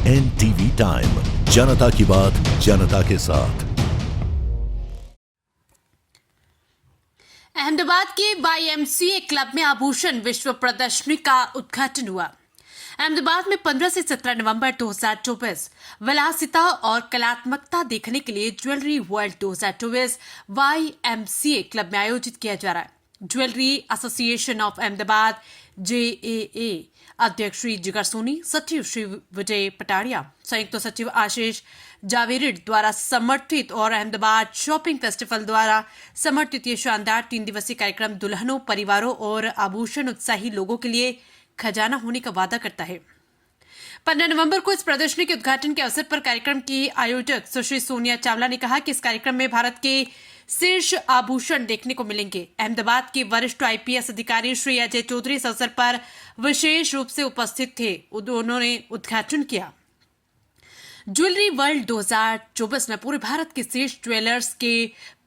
NTV time, जनता की बात जनता के साथ। अहमदाबाद के YMCA क्लब में आभूषण विश्व प्रदर्शनी का उद्घाटन हुआ। अहमदाबाद में 15 से 17 नवंबर 2024 विलासिता और कलात्मकता देखने के लिए ज्वेलरी वर्ल्ड 2024 YMCA क्लब में आयोजित किया जा रहा है। Jewellery association of Ahmedabad JAA अध्यक्ष श्री जिगर सोनी, सचिव श्री विजय पटारिया, संयुक्त सचिव आशीष जावेरिड द्वारा समर्थित और अहमदाबाद शॉपिंग फेस्टिवल द्वारा समर्थित ये शानदार 3 दिवसीय कार्यक्रम दुल्हनों, परिवारों और आभूषण उत्साही लोगों के लिए खजाना होने का वादा करता है। 15 नवंबर को इस प्रदर्शनी के उद्घाटन के अवसर पर कार्यक्रम की आयोजक सुश्री सोनिया चावला ने कहा कि इस कार्यक्रम में भारत के शीर्ष आभूषण देखने को मिलेंगे। अहमदाबाद के वरिष्ठ IPS अधिकारी श्री अजय चौधरी इस अवसर पर विशेष रूप से उपस्थित थे। उन्होंने उद्घाटन किया। ज्वेलरी वर्ल्ड 2024 में पूरे भारत के शीर्ष ज्वेलर्स के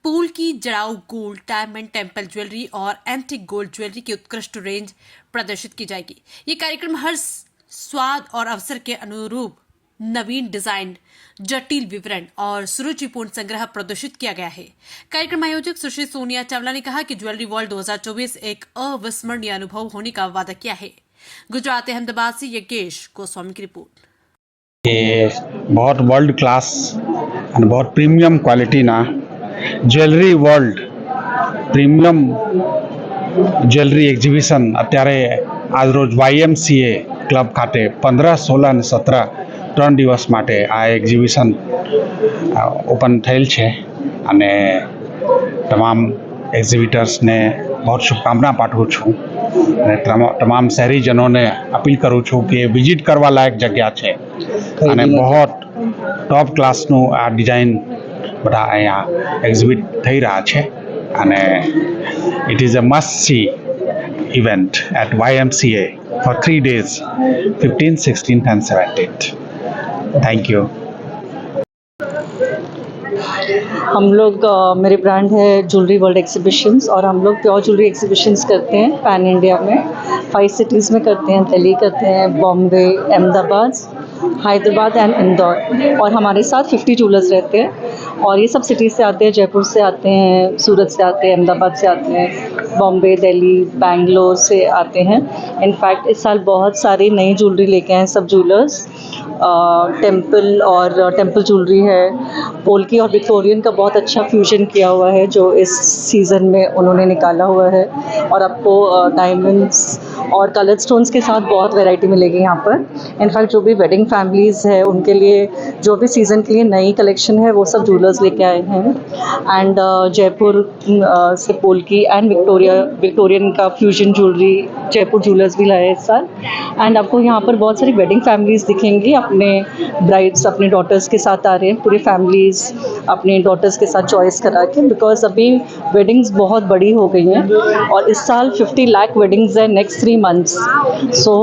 पोल की जड़ाऊ गोल्ड, डायमंड, टेम्पल ज्वेलरी और एंटिक गोल्ड ज्वेलरी की उत्कृष्ट रेंज प्रदर्शित की जाएगी। ये कार्यक्रम हर स्वाद और अवसर के अनुरूप नवीन डिजाइन, जटिल विवरण और सुरुचिपूर्ण संग्रह प्रदर्शित किया गया है। कार्यक्रम आयोजक सुश्री सोनिया चावला ने कहा कि ज्वेलरी वर्ल्ड 2024 एक अविस्मरणीय अनुभव होने का वादा किया है। गुजरात अहमदाबाद से यज्ञेश गोस्वामी की रिपोर्ट। ये बहुत वर्ल्ड क्लास અને बहुत પ્રીમિયમ ક્વોલિટીના jewellery world premium jewellery exhibition અત્યારે આજરોજ YMCA ક્લબ ખાતે 15, 16 અને 17 3 દિવસ માટે આ એક્ઝિબિશન ઓપન થયેલ છે અને તમામ એક્ઝિબિટર્સને बहुत શુભકામના પાઠવું છું અને તમામ શહેરીજનોને અપીલ કરું છું કે વિઝિટ કરવા લાયક જગ્યા છે અને बहुत ટોપ ક્લાસનું આ ડિઝાઇન બધા અહીંયા એક્ઝિબિટ થઈ રહ્યા છે અને it is a must see event at YMCA for 3 days, 15th, 16th and 17th. Thank you. हम लोग मेरे ब्रांड है ज्वेलरी वर्ल्ड एग्जीबिशंस और हम लोग प्योर ज्वेलरी एग्जीबिशंस करते हैं पैन इंडिया में 5 सिटीज़ में करते हैं। दिल्ली करते हैं, बॉम्बे, अहमदाबाद, हैदराबाद एंड इंदौर और हमारे साथ 50 ज्वेलर्स रहते हैं और ये सब सिटीज़ से आते हैं। जयपुर से आते हैं, सूरत से आते हैं, अहमदाबाद से आते हैं, बॉम्बे, दिल्ली, बैंगलोर से आते हैं। इनफैक्ट इस साल बहुत सारी नई ज्वेलरी लेके आए हैं सब ज्वेलर्स। टेम्पल और टेम्पल ज्वेलरी है, पोल्की और विक्टोरियन का बहुत अच्छा फ्यूजन किया हुआ है जो इस सीज़न में उन्होंने निकाला हुआ है और आपको डायमंड्स और कलर्ड स्टोन्स के साथ बहुत वैरायटी मिलेगी यहाँ पर। इनफैक्ट जो भी वेडिंग फैमिलीज़ है उनके लिए जो भी सीज़न के लिए नई कलेक्शन है वो सब ज्वेलर्स लेके आए हैं। एंड जयपुर से पोल्की एंड विक्टोरियन का फ्यूजन ज्वेलरी जयपुर ज्वेलर्स भी लाए इस साल। एंड आपको यहाँ पर बहुत सारी वेडिंग फैमिलीज़ दिखेंगी, अपने ब्राइड्स अपने डॉटर्स के साथ आ रहे हैं, पूरी फैमिलीज़ अपने डॉटर्स के साथ चॉइस करा के, बिकॉज अभी वेडिंग्स बहुत बड़ी हो गई हैं और इस साल 50 लाख वेडिंग्स है नेक्स्ट 3 मंथ्स। सो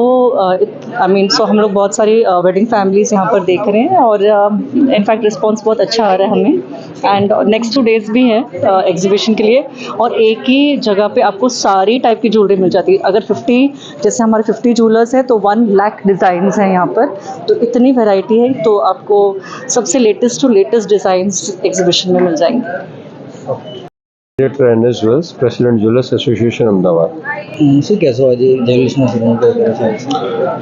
सो हम लोग बहुत सारी वेडिंग फैमिलीज़ यहाँ पर देख रहे हैं और इनफैक्ट रिस्पॉन्स बहुत अच्छा आ रहा है हमें। एंड नेक्स्ट 2 डेज़ भी हैं एग्जीबिशन के लिए और एक ही जगह पे आपको सारी टाइप की ज्वेलरी मिल जाती है। अगर 50 जैसे हमारे 50 ज्वेलर्स हैं तो 1 लाख डिज़ाइंस हैं यहाँ पर, तो इतनी वैरायटी है तो आपको सबसे latest to latest designs exhibition में मिल जाएंगे। NS Jewels, president jewellers association Ahmedabad. શું કહેશો આજે જ્વેલર્સનો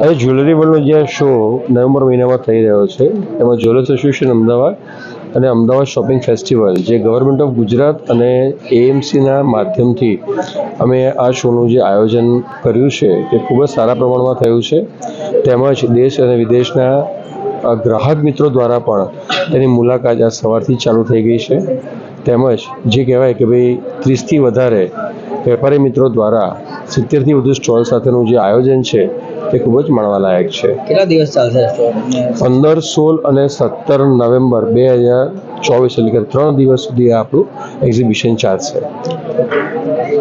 આજે જ્વેલરી વર્લ્ડનો જે શો નવેમ્બર મહિનામાં થઈ રહ્યો છે એમાં જ્વેલર્સ એસોસિએશન અમદાવાદ અને અમદાવાદ શોપિંગ ફેસ્ટિવલ જે ગવર્મેન્ટ ઓફ ગુજરાત અને AMCના માધ્યમથી અમે આ શોનું જે આયોજન કર્યું છે તે ખૂબ જ સારા પ્રમાણમાં થયું છે। તેમજ દેશ અને વિદેશના ગ્રાહક મિત્રો દ્વારા પણ તેની મુલાકાત આ સવારથી ચાલુ થઈ ગઈ છે। તેમજ જે કહેવાય કે ભાઈ 30થી વધારે વેપારી મિત્રો દ્વારા 70થી વધુ સ્ટોલ સાથેનું જે આયોજન છે તે ખૂબ જ માણવાલાયક છે। કેટલા દિવસ ચાલશે? 15, 16 અને 17 નવેમ્બર 2024 એટલે કે 3 દિવસ સુધી આપણું એક્ઝિબિશન ચાલશે।